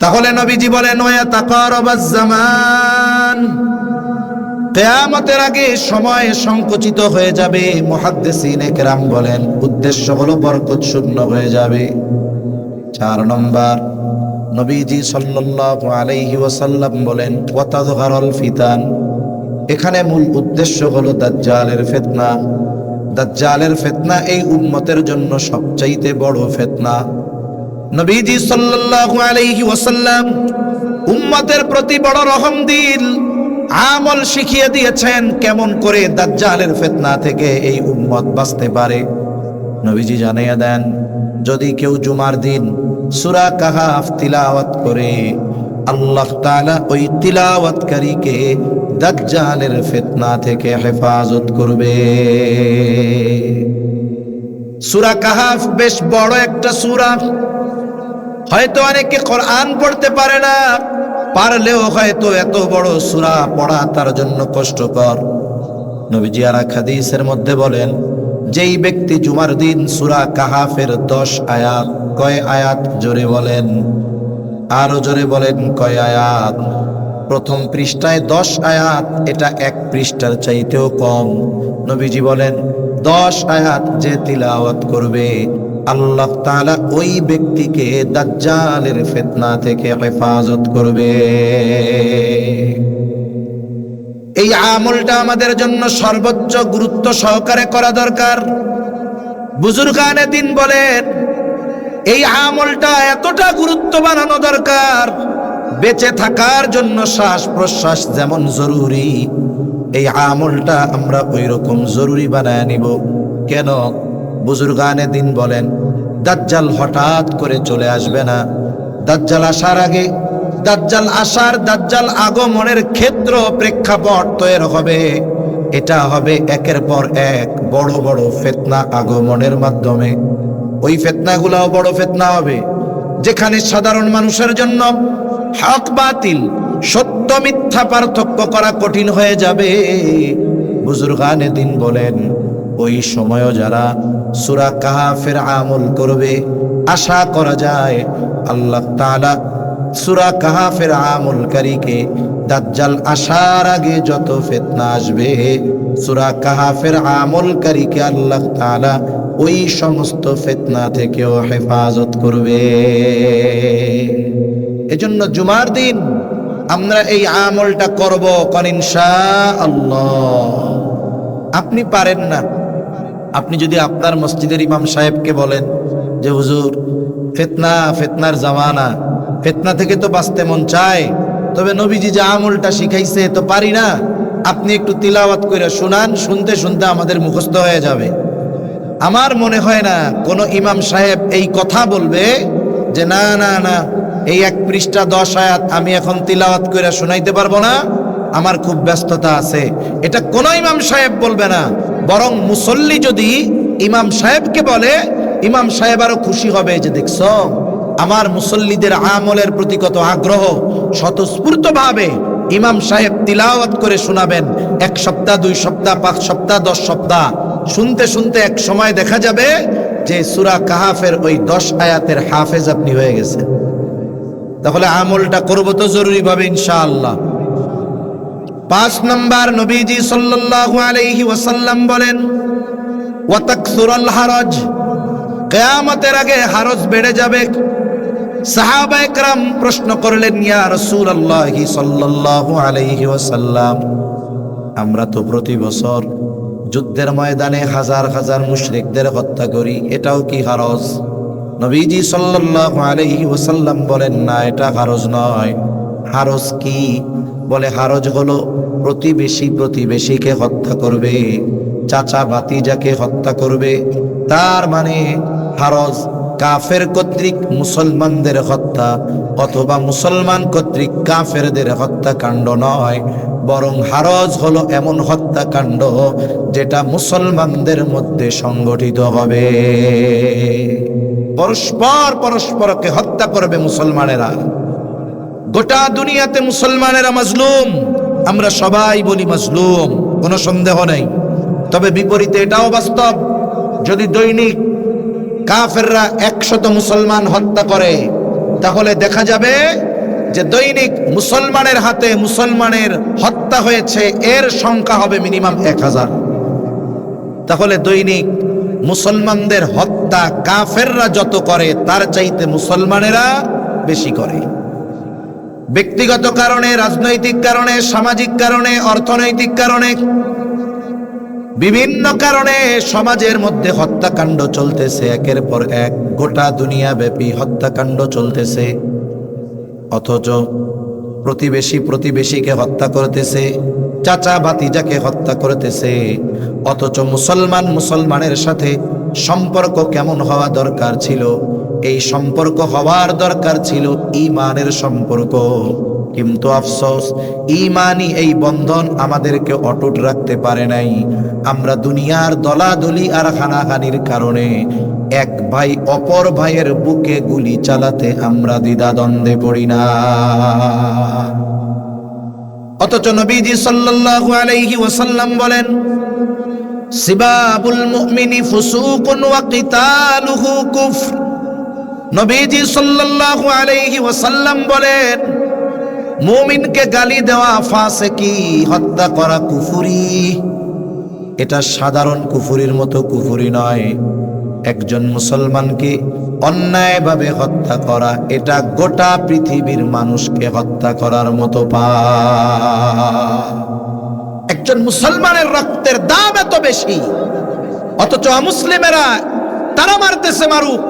তাহলে নবীজি বলেন ওয়া তাকারাবাজ জামান, কিয়ামতের আগে সময় সংকুচিত হয়ে যাবে। মুহাদ্দিসিনে কেরাম বলেন উদ্দেশ্য হলো বরকত শূন্য হয়ে যাবে। 4 নম্বর, নবীজি সাল্লাল্লাহু আলাইহি ওয়াসাল্লাম বলেন ওয়া তাযহারুল ফিতান, এখানে মূল উদ্দেশ্য হলো দাজ্জালের ফিতনা। দাজ্জালের ফিতনা এই উম্মতের জন্য সবচাইতে বড় ফিতনা। নবীজি সাল্লাল্লাহু আলাইহি ওয়াসাল্লাম উম্মতের প্রতি বড় রহম দিল আমল শিখিয়ে দিয়েছেন কেমন করে দাজ্জালের ফিতনা থেকে এই উম্মত বাঁচতে পারে। নবীজি জানিয়ে দেন, যদি কেউ জুমার দিন সূরা কাহাফ তিলাওয়াত করে, আল্লাহ তাআলা ওই তিলাওয়াতকারীকে দাজ্জালের ফিতনা থেকে হেফাজত করবে। সূরা কাহাফ বেশ বড় একটা সূরা। হয়তো অনেকে কোরআন পড়তে পারে না, পারলেও হয়তো এত বড় সূরা পড়া তার জন্য কষ্টকর। নবীজি আর এক হাদিসের মধ্যে বলেন, যেই ব্যক্তি জুমার দিন সূরা কাহাফের 10 আয়াত, কয় আয়াত জোরে বলেন, আরো জোরে বলেন কয় আয়াত? প্রথম পৃষ্ঠায় 10 আয়াত, এটা এক পৃষ্ঠার চাইতেও কম। নবীজি বলেন 10 আয়াত যে তিলাওয়াত করবে, আল্লাহ তাআলা ওই ব্যক্তিকে দাজ্জালের ফিতনা থেকে হেফাজত করবে। এই আমলটা আমাদের জন্য সর্বোচ্চ গুরুত্ব সহকারে করা দরকার। বুজুর্গানে দিন বলেন এই আমলটা এতটা গুরুত্ব বানানো দরকার, বেঁচে থাকার জন্য শ্বাস প্রশ্বাস যেমন জরুরি, এই আমলটা আমরা ওই রকম জরুরি বানায় নিব। কেন? বুজুর্গানে দিন বলেন দাজ্জাল হঠাৎ করে চলে আসবে না। দাজ্জাল আসার আগে, দাজ্জাল আসার, দাজ্জাল আগমনের ক্ষেত্র প্রেক্ষাপট তৈরি হবে। এটা হবে একের পর এক বড় বড় ফিতনা আগমনের মাধ্যমে। ওই ফিতনাগুলোও বড় ফিতনা হবে, যেখানে সাধারণ মানুষের জন্য হক বাতিল, সত্য মিথ্যা পার্থক্য করা কঠিন হয়ে যাবে। বুজুর্গানে দিন বলেন ওই সময়ও যারা সূরা কাহাফের আমল করবে, আশা করা যায় আল্লাহ তাআলা সূরা কাহাফের আমলকারীকে দাজ্জাল আসার আগে যত ফিতনা আসবে, সূরা কাহাফের আমলকারীকে আল্লাহ তাআলা ওই সমস্ত ফিতনা থেকেও হেফাজত করবে। এজন্য জুমার দিন আমরা এই আমলটা করব কোন ইনশাআল্লাহ। আপনি পারেন না, আপনি যদি আপনার মসজিদের ইমাম সাহেবকে বলেন যে হুজুর ফিতনার জামানা, ফিতনা থেকে তো বাঁচতে মন চায়, তবে নবীজি যে আমলটা শিখাইছে তো পারি না, আপনি একটু তিলাওয়াত করে শোনান, শুনতে শুনতে আমাদের মুখস্থ হয়ে যাবে। আমার মনে হয় না কোনো ইমাম সাহেব এই কথা বলবে যে না না না, এই 1 পৃষ্ঠা 10 আয়াত আমি এখন তিলাওয়াত করে শোনাইতে পারবো না, আমার খুব ব্যস্ততা আছে। এটা কোন ইমাম সাহেব বলবে না। বরং মুসল্লি যদি ইমাম সাহেবকে বলে, ইমাম সাহেব আরো খুশি হবে যে দেখছো আমার মুসল্লিদের আমলের প্রতি কত আগ্রহ। স্বতঃস্ফূর্ত ভাবে ইমাম সাহেব তিলাওয়াত করে শোনাবেন। 1 সপ্তাহ, 2 সপ্তাহ, 5 সপ্তাহ, 10 সপ্তাহ শুনতে শুনতে এক সময় দেখা যাবে যে সূরা কাহাফের ওই 10 আয়াতের হাফেজ আপনি হয়ে গেছেন। তাহলে আমলটা করব তো জরুরি ভাবে ইনশাআল্লাহ। 5 নম্বর, নবীজি সাল্লাল্লাহু আলাইহি ওয়াসাল্লাম বলেন ওয়া তাকসুরুল হারাজ, কিয়ামতের আগে হারজ বেড়ে যাবে। সাহাবায়ে কেরাম প্রশ্ন করলেন ইয়া রাসূলুল্লাহ সাল্লাল্লাহু আলাইহি ওয়াসাল্লাম, আমরা তো প্রতি বছর যুদ্ধের ময়দানে হাজার হাজার মুশরিকদের হত্যা করি, এটাও কি হারজ? নবীজি সাল্লাল্লাহু আলাইহি ওয়াসাল্লাম বলেন না, এটা হারজ নয়। হারজ কি? বলে হারজ হলো প্রতিবেশীকে হত্যা করবে, চাচা ভাতিজাকে হত্যা করবে। তার মানে হারজ কাফের কর্তৃক মুসলমানদের হত্যা অথবা মুসলমান কর্তৃক কাফেরদের হত্যাকাণ্ড নয়, বরং হারজ হলো এমন হত্যাকাণ্ড যেটা মুসলমানদের মধ্যে সংগঠিত হবে। পরস্পরকে হত্যা করবে মুসলমানেরা। গোটা দুনিয়াতে মুসলমানেরা মাজলুম, আমরা সবাই বলি মাজলুম, কোনো সন্দেহ নেই। তবে বিপরীতে এটাও বাস্তব, যদি দৈনিক কাফেররা 100 মুসলমান হত্যা করে, তাহলে দেখা যাবে যে দৈনিক মুসলমানের হাতে মুসলমানের হত্যা হয়েছে এর সংখ্যা হবে মিনিমাম 1000। তাহলে দৈনিক মুসলমানদের হত্যা কাফেররা যত করে তার চাইতে মুসলমানেরা বেশি করে। ব্যক্তিগত কারণে, রাজনৈতিক কারণে, সামাজিক কারণে, অর্থনৈতিক কারণে, বিভিন্ন কারণে সমাজের মধ্যে হত্যাকাণ্ড চলতেছে, একের পর এক গোটা দুনিয়া ব্যাপী হত্যাকাণ্ড চলতেছে। অথচ প্রতিবেশী প্রতিবেশীকে হত্যা করতেছে, চাচা ভাতিজাকে হত্যা করতেছে। অথচ মুসলমান মুসলমানের সাথে সম্পর্ক কেমন হওয়া দরকার ছিল? এই সম্পর্ক হওয়ার দরকার ছিল ঈমানের সম্পর্ক। কিন্তু আফসোস, ঈমানই এই বন্ধন আমাদেরকে অটুট রাখতে পারে নাই। আমরা দুনিয়ার দলাদলি আর হানাহানির কারণে এক ভাই অপর ভাইয়ের বুকে গুলি চালাতে আমরা দ্বিধাদ্বন্দ্বে পড়ি না। অথচ নবীজি সাল্লাল্লাহু আলাইহি ওয়াসাল্লাম বলেন, সিবাবুল মুমিনি ফুসুকুন ওয়া কিতালুহু কুফর। নবীজি সাল্লাল্লাহু আলাইহি ওয়াসাল্লাম বলেন, মুমিনকে গালি দেওয়া ফাসিকি, হত্যা করা কুফরি। এটা সাধারণ কুফরির মতো কুফরি নয়। একজন মুসলমানকে অন্যায়ভাবে হত্যা করা, এটা গোটা পৃথিবীর মানুষকে হত্যা করার মতো পাপ। একজন মুসলমানের রক্তের দাম এত বেশি, অথচ মুসলিমেরা তারা মারতেছে মারুক,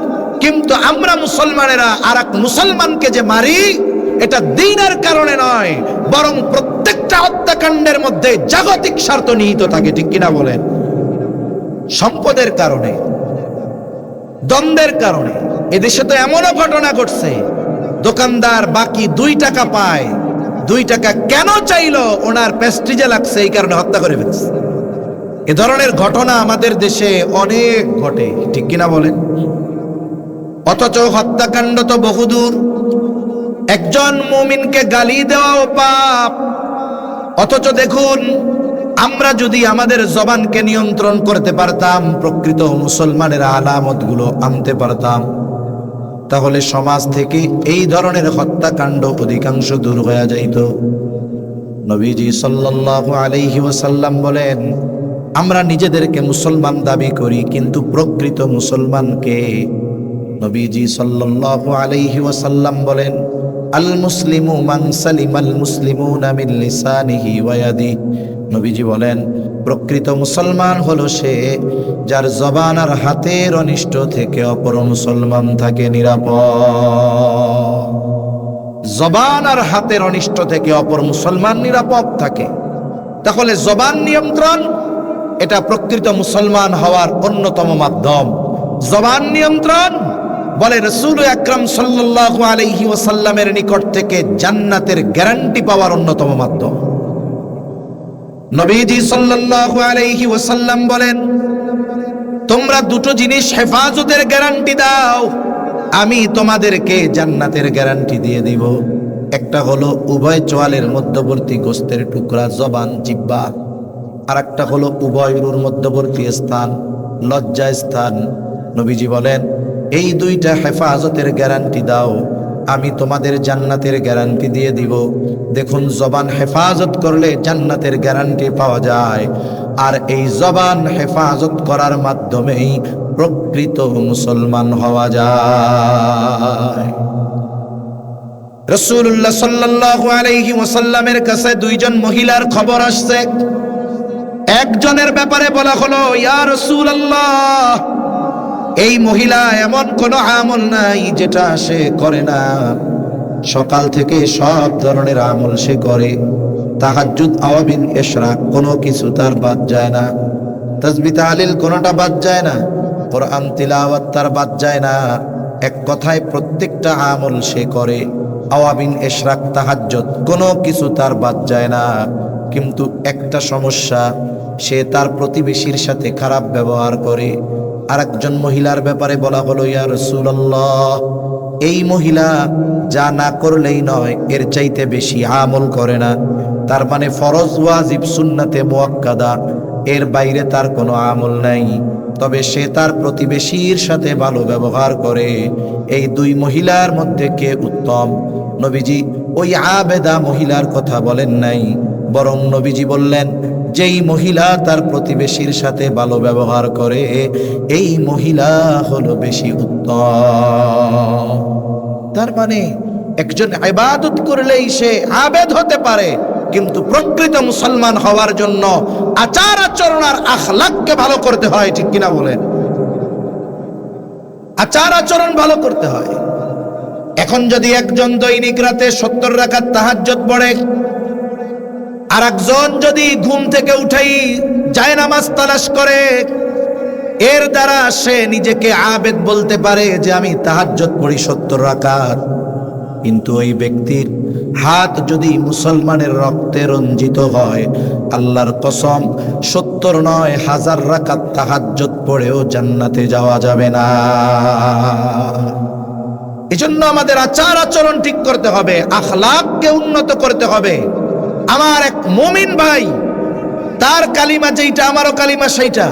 কিন্তু আমরা মুসলমানেরা আর এক মুসলমানকে যে মারি, এটা দ্বীনের কারণে নয়, বরং প্রত্যেকটা হত্যাকাণ্ডের মধ্যে জাগতিক স্বার্থ নিহিত থাকে। ঠিক কিনা বলেন? সম্পদের কারণে, দ্বন্দ্বের কারণে। এদেশে তো এমনও ঘটনা ঘটছে, দোকানদার বাকি 2 টাকা পায়, 2 টাকা কেন চাইলো? ওনার প্রেস্টিজে লাগছে, এই কারণে হত্যা করে ফেলছে। এ ধরনের ঘটনা আমাদের দেশে অনেক ঘটে। ঠিক কিনা বলেন? অথচ হত্যাকাণ্ড তো বহুদূর। একজন মুমিনকে গালি দেওয়াও পাপ। অথচ দেখুন, আমরা যদি আমাদের জবানকে নিয়ন্ত্রণ করতে পারতাম, প্রকৃত মুসলমানের আলামতগুলো আনতে পারতাম, তাহলে সমাজ থেকে এই ধরনের হত্যাকাণ্ড অধিকাংশ দূর হয়ে যাইত। নবীজি সাল্লাল্লাহু আলাইহি ওয়াসাল্লাম বলেন, আমরা নিজেদেরকে মুসলমান দাবি করি, কিন্তু প্রকৃত মুসলমানকে? নবীজি সাল্লাল্লাহু আলাইহি ওয়াসাল্লাম বলেন, আল মুসলিমু মান সালিমাল মুসলিমুনা মিন লিসানিহি ওয়া ইয়াদিহি। নবীজি বলেন, প্রকৃত মুসলমান হলো সে যার জবান আর হাতের অনিষ্ট থেকে অপর মুসলমান থাকে নিরাপদ। জবান আর হাতের অনিষ্ট থেকে অপর মুসলমান নিরাপদ থাকে। তাহলে জবান নিয়ন্ত্রণ, এটা প্রকৃত মুসলমান হওয়ার অন্যতম মাধ্যম। জবান নিয়ন্ত্রণ, বলে রাসূল আকরাম সাল্লাল্লাহু আলাইহি ওয়াসাল্লামের নিকট থেকে জান্নাতের গ্যারান্টি পাওয়ার অন্যতম মাধ্যম। নবীজি সাল্লাল্লাহু আলাইহি ওয়াসাল্লাম বলেন, তোমরা দুটো জিনিস হেফাজতের গ্যারান্টি দাও, আমি তোমাদেরকে জান্নাতের গ্যারান্টি দিয়ে দিব। একটা হলো উভয় চোয়ালের মধ্যবর্তী গোস্তের টুকরা, জবান, জিহ্বা। আর একটা হলো উভয় উরুর মধ্যবর্তী স্থান, লজ্জা স্থান। নবীজি বলেন, এই 2টা হেফাজতের গ্যারান্টি দাও, আমি তোমাদের জান্নাতের গ্যারান্টি দিয়ে দিব। দেখুন, জবান হেফাজত করলে জান্নাতের গ্যারান্টি পাওয়া যায়, আর এই জবান হেফাজত করার মাধ্যমেই প্রকৃত মুসলমান হওয়া যায়। রাসূলুল্লাহ সাল্লাল্লাহু আলাইহি ওয়াসাল্লামের কাছে 2জন মহিলার খবর আসছে। একজনের ব্যাপারে বলা হলো, ইয়া রাসূলুল্লাহ, এই মহিলা এমন কোন আমল নাই যেটা সে করে না। সকাল থেকে সব ধরনের আমল সে করে, তাহাজ্জুদ, আওয়াবিন, ইশরাক, কোনো কিছু তার বাদ যায় না। তাসবিহ, তাহলিল কোনোটা বাদ যায় না। কোরআন তিলাওয়াত তার বাদ যায় না। এক কথায় প্রত্যেকটা আমল সে করে। আওয়াবিন, ইশরাক, তাহাজ্জুদ কোনো কিছু তার বাদ যায় না। কিন্তু একটা সমস্যা, সে তার প্রতিবেশীর সাথে খারাপ ব্যবহার করে। আরেকজন মহিলার ব্যাপারে বলা হলো, ইয়া রাসূলুল্লাহ, এই মহিলা যা না করলেই নয়, এর চাইতে বেশি আমল করে না। তার মানে ফরজ, ওয়াজিব, সুন্নাতে মুআক্কাদা, এর বাইরে তার কোনো আমল নাই। তবে সে তার প্রতিবেশীর সাথে ভালো ব্যবহার করে। এই 2 মহিলার মধ্যে কে উত্তম? নবীজি ওই আবেদা মহিলার কথা বলেন নাই, বরং নবীজি বললেন যেই মহিলা তার প্রতিবেশীর সাথে ভালো ব্যবহার করে এই মহিলা হলো বেশি উত্তম। তার মানে একজন ইবাদত করলেই সে আবেদ হতে পারে, কিন্তু প্রকৃত মুসলমান হওয়ার জন্য আচার আচরণ আর আখলাককে ভালো করতে হয়, ঠিক কিনা বলেন? আচার আচরণ ভালো করতে হয়। এখন যদি একজন দৈনিক রাতে 70 রাকাত তাহাজ্জুদ পড়ে, আর একজন যদি ঘুম থেকে উঠেই জায়নামাজ তালাশ করে, এর দ্বারা সে নিজেকে আবেদ বলতে পারে যে আমি তাহাজ্জুদ পড়ি 70 রাকাত, কিন্তু ওই ব্যক্তির হাত যদি মুসলমানের রক্তে রঞ্জিত হয়, আল্লাহর কসম 70 নয় 1000 রাকাত তাহাজ্জুদ পড়েও জান্নাতে যাওয়া যাবে না। এজন্য আমাদের আচার আচরণ ঠিক করতে হবে, আখলাককে উন্নত করতে হবে। আমার এক মুমিন ভাই, তার কালিমা যেইটা আমারও কালিমা সেইটা,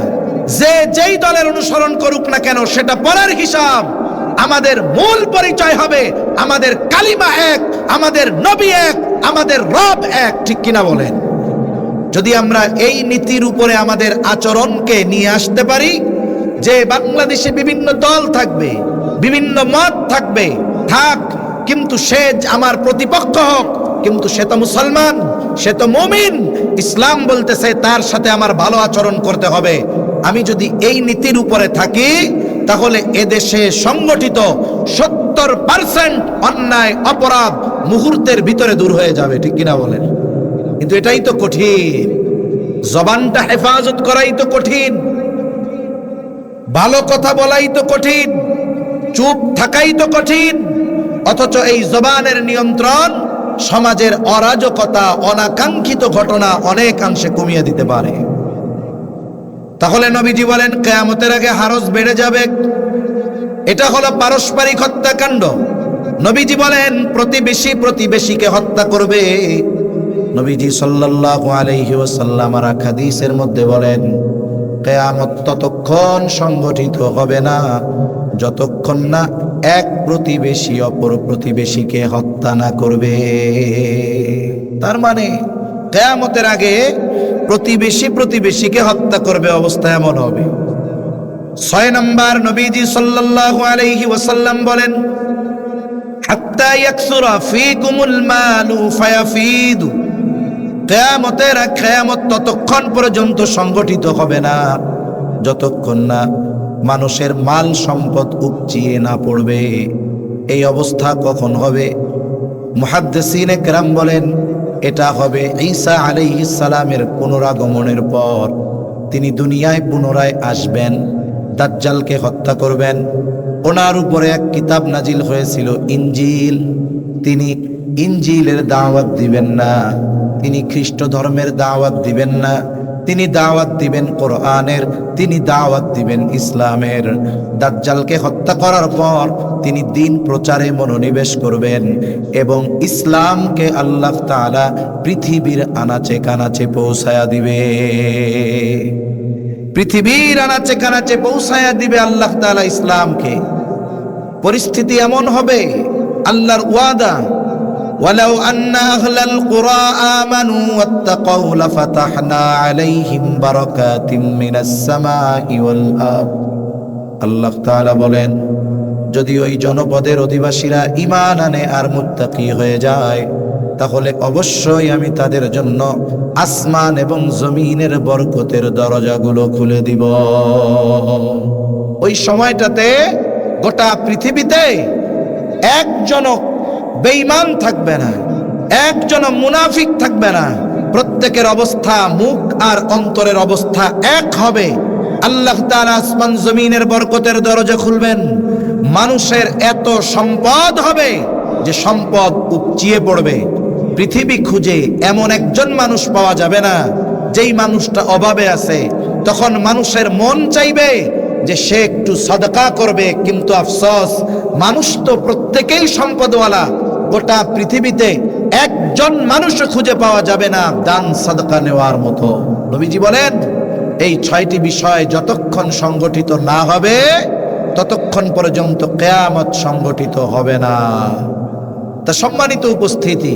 যে যেই দলের অনুসরণ করুক না কেন সেটা পরের হিসাব। আমাদের মূল পরিচয় হবে আমাদের কালিমা এক, আমাদের নবী এক, আমাদের রব এক, ঠিক কিনা বলেন? যদি আমরা এই নীতির উপরে আমাদের আচরণকে নিয়ে আসতে পারি যে বাংলাদেশে বিভিন্ন দল থাকবে, বিভিন্ন মত থাকবে, থাক, কিন্তু সে আমার প্রতিপক্ষ হোক, কিন্তু সে তো মুসলমান, সে তো মুমিন, ইসলাম বলতেছে তার সাথে আমার ভালো আচরণ করতে হবে। আমি যদি এই নীতির উপরে থাকি তাহলে এদেশে সংগঠিত 70% অন্যায় অপরাধ মুহূর্তের ভিতরে দূর হয়ে যাবে, ঠিক কিনা বলেন? কিন্তু এটাই তো কঠিন, জবানটা হেফাজত করাই তো কঠিন, ভালো কথা বলাই তো কঠিন, চুপ থাকাই তো কঠিন। অথচ এই জবানের নিয়ন্ত্রণ সমাজের অরাজকতা, অনাকাঙ্ক্ষিত ঘটনা অনেকাংশে কমিয়ে দিতে পারে। তাহলে নবীজি বলেন কিয়ামতের আগে হারজ বেড়ে যাবে। এটা হলো পারস্পরিক হত্যাকাণ্ড। নবীজি বলেন প্রতিবেশী প্রতিবেশীকে হত্যা করবে। নবীজি সাল্লাল্লাহু আলাইহি ওয়াসাল্লাম আর হাদিসের মধ্যে বলেন কিয়ামত ততক্ষণ সংগঠিত হবে না যতক্ষণ না এক প্রতিবেশী অপর প্রতিবেশীকে হত্যা না করবে। তার মানে কিয়ামতের আগে প্রতিবেশী প্রতিবেশীকে হত্যা করবে, অবস্থা এমন হবে। 6 নম্বর, নবীজি সাল্লাল্লাহু আলাইহি ওয়াসাল্লাম বলেন হাত্তা ইয়াকসুরা ফীকুমুল মালু ফায়াফিদু। কিয়ামত ততক্ষণ পর্যন্ত সংগঠিত হবে না যতক্ষণ না মানুষের মাল সম্পদ উপচিয়ে না পড়বে। এই অবস্থা কখন হবে? মুহাদ্দিসিনে কেরাম বলেন এটা হবে ঈসা আলাইহিস সালামের পুনরাগমনের পর। তিনি দুনিয়ায় পুনরায় আসবেন, দাজ্জালকে হত্যা করবেন। ওনার উপরে এক কিতাব নাজিল হয়েছিল ইনজিল, তিনি ইনজিলের দাওয়াত দিবেন না, তিনি খ্রিস্ট ধর্মের দাওয়াত দিবেন না, তিনি দাওয়াত দিবেন কোরআনের, তিনি দাওয়াত দিবেন ইসলামের। দাজ্জালকে হত্যা করার পর তিনি দ্বীন প্রচারে মনোনিবেশ করবেন এবং ইসলামকে আল্লাহ তাআলা পৃথিবীর আনাচে কানাচে পৌঁছায়া দিবে। পৃথিবীর আনাচে কানাচে পৌঁছায়া দিবে আল্লাহ তাআলা ইসলামকে। পরিস্থিতি এমন হবে, আল্লাহর ওয়াদা ওয়ালাউ আন্না আহলাল কুরা আমানু ওয়াত্তাকাউ লাফাতাহনা আলাইহিম বারাকাতিম মিনাস সামাই ওয়াল আরদ। আল্লাহ তাআলা বলেন যদি ওই জনপদের অধিবাসীরা ঈমান আনে আর মুত্তাকি হয়ে যায় তাহলে অবশ্যই আমি তাদের জন্য আসমান এবং জমিনের বরকতের দরজাগুলো খুলে দিব। ওই সময়টাতে গোটা পৃথিবীতে একজন বেঈমান থাকবে না, একজন মুনাফিক থাকবে না। প্রত্যেকের অবস্থা, মুখ আর অন্তরের অবস্থা এক হবে। আল্লাহ তাআলা আসমান জমিনের বরকতের দরজা খুলবেন। মানুষের এত সম্পদ হবে যে সম্পদ উপচিয়ে পড়বে। পৃথিবী খুঁজে এমন একজন মানুষ পাওয়া যাবে না যেই মানুষটা অভাবে আছে। তখন মানুষের মন চাইবে যে সে একটু সাদকা করবে, কিন্তু আফসোস মানুষ তো প্রত্যেকেই সম্পদওয়ালা। গোটা পৃথিবীতে একজন মানুষ খুঁজে পাওয়া যাবে না দান সাদকা নেওয়ার মতো। নবীজি বলেন এই 6টি বিষয় যতক্ষণ সংগঠিত না হবে ততক্ষণ পর্যন্ত কিয়ামত সংগঠিত হবে না। তা সম্মানিত উপস্থিতি,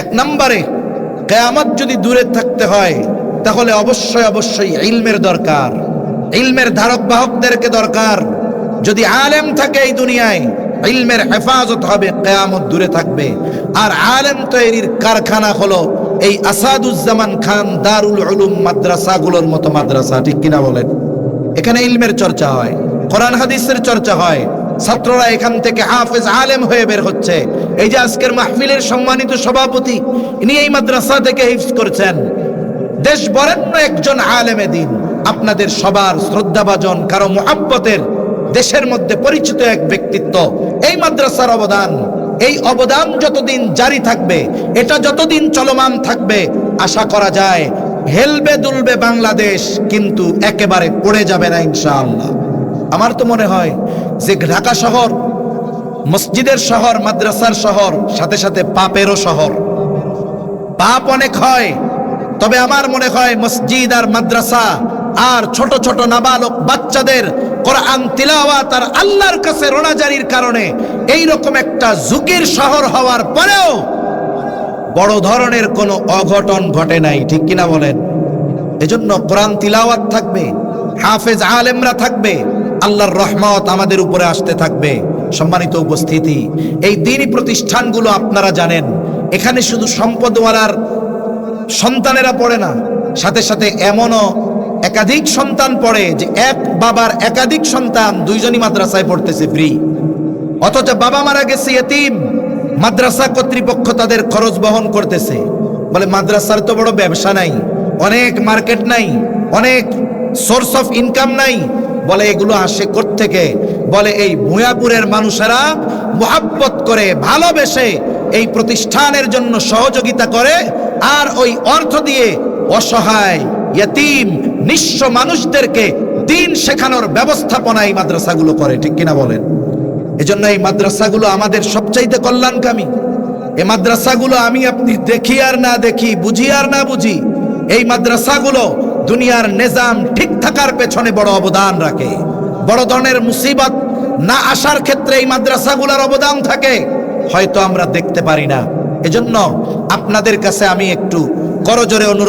এক নম্বরে কিয়ামত যদি দূরে থাকতে হয় তাহলে অবশ্যই অবশ্যই ইলমের দরকার, ইলমের ধারক বাহকদেরকে দরকার। যদি আলেম থাকে এই দুনিয়ায়, ইলমের হেফাজত হবে, কিয়ামত দূরে থাকবে। আর আলেম তৈরির কারখানা হলো এই আসাদুজ্জামান খান দারুল উলুম মাদ্রাসাগুলোর মতো মাদ্রাসা, ঠিক কিনা বলেন? এখানে ইলমের চর্চা হয়, কোরআন হাদিসের চর্চা হয়, ছাত্ররা এখান থেকে হাফেজ আলেম হয়ে বের হচ্ছে। এই যে আজকের মাহফিলের সম্মানিত সভাপতি, ইনি এই মাদ্রাসা থেকে হিফজ করছেন। দেশ বরেণ্য একজন আলেমে দিন, আপনাদের সবার শ্রদ্ধাভাজন, কারো মুহাব্বতের, দেশের মধ্যে পরিচিত এক ব্যক্তিত্ব। এই মাদ্রাসার অবদান, এই অবদান যতদিন জারি থাকবে, এটা যতদিন চলমান থাকবে, আশা করা যায় হেলবে দুলবে বাংলাদেশ, কিন্তু একেবারে পড়ে যাবে না ইনশাআল্লাহ। আমার তো মনে হয় যে ঢাকা শহর মসজিদের শহর, মাদ্রাসার শহর, সাথে সাথে পাপেরও শহর। পাপ অনেক হয়, তবে আমার মনে হয় মসজিদ আর মাদ্রাসা আর ছোট ছোট নাবালক বাচ্চাদের কোরআন তিলাওয়াত আর আল্লাহর কাছে রোনাজারির কারণে এই রকম একটা যুগের শহর হওয়ার পরেও বড় ধরনের কোনো অঘটন ঘটে নাই, ঠিক কিনা বলেন? এজন্য কোরআন তিলাওয়াত থাকবে, হাফেজ আলেমরা থাকবে, আল্লাহর রহমত আমাদের উপরে আসতে থাকবে। সম্মানিত উপস্থিতি, এই দ্বীনি প্রতিষ্ঠানগুলো আপনারা জানেন, এখানে শুধু সম্পদওয়ালার সন্তানেরা পড়ে না, সাথে সাথে এমনও একাধিক সন্তান পড়ে যে এক বাবার একাধিক সন্তান দুইজনই মাদ্রাসায় পড়তেছে ফ্রি। অথচ বাবা মারা গেছে এতিম, মাদ্রাসা কর্তৃপক্ষ তাদের খরচ বহন করতেছে। বলে মাদ্রাসার তো বড় ব্যবসা নাই, অনেক মার্কেট নাই, অনেক সোর্স অফ ইনকাম নাই। বলে এগুলো আসে কোত্থেকে? বলে এই ভূয়াপুরের মানুষেরা মুহাব্বত করে, ভালোবেসে এই প্রতিষ্ঠানের জন্য সহযোগিতা করে, আর ওই অর্থ দিয়ে অসহায় ইয়তীম নিঃস্ব মানুষদেরকে দ্বীন শেখানোর ব্যবস্থাপনা এই মাদ্রাসাগুলো করে, ঠিক কিনা বলেন? এজন্য এই মাদ্রাসাগুলো আমাদের সবচাইতে কল্যাণকামী। এই মাদ্রাসাগুলো আমি আপনি দেখি আর না দেখি, বুঝি আর না বুঝি, এই মাদ্রাসাগুলো দুনিয়ার নিজাম ঠিক থাকার পেছনে বড় অবদান রাখে। বড় ধরনের মুসিবত না আসার ক্ষেত্রে এই মাদ্রাসাগুলোর অবদান থাকে, হয়তো আমরা দেখতে পারি না। এজন্য আপনাদের কাছে আমি একটু করজোরে অনুরোধ